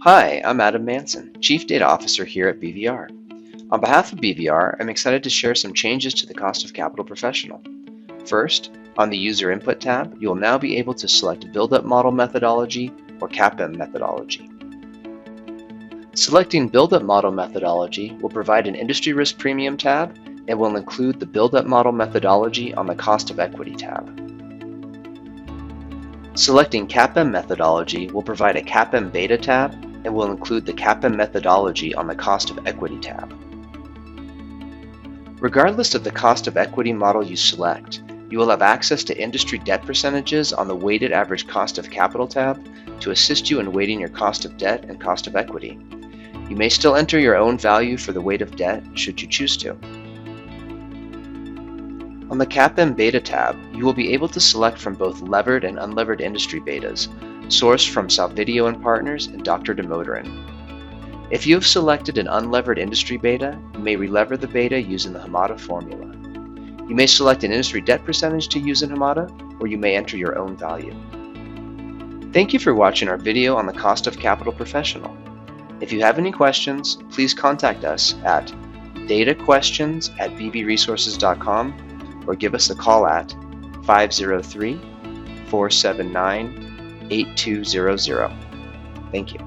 Hi, I'm Adam Manson, Chief Data Officer here at BVR. On behalf of BVR, I'm excited to share some changes to the Cost of Capital Professional. First, on the User Input tab, you will now be able to select Build-Up Model Methodology or CAPM methodology. Selecting Build-Up Model Methodology will provide an Industry Risk Premium tab and will include the Build-Up Model Methodology on the Cost of Equity tab. Selecting CAPM methodology will provide a CAPM Beta tab and will include the CAPM methodology on the Cost of Equity tab. Regardless of the cost of equity model you select, you will have access to industry debt percentages on the Weighted Average Cost of Capital tab to assist you in weighting your cost of debt and cost of equity. You may still enter your own value for the weight of debt should you choose to. On the CAPM Beta tab, you will be able to select from both levered and unlevered industry betas, sourced from Salvideo and Partners and Dr. Damodaran. If you have selected an unlevered industry beta, you may relever the beta using the Hamada formula. You may select an industry debt percentage to use in Hamada, or you may enter your own value. Thank you for watching our video on the Cost of Capital Professional. If you have any questions, please contact us at dataquestions@bbresources.com or give us a call at 503-479-8200. Thank you.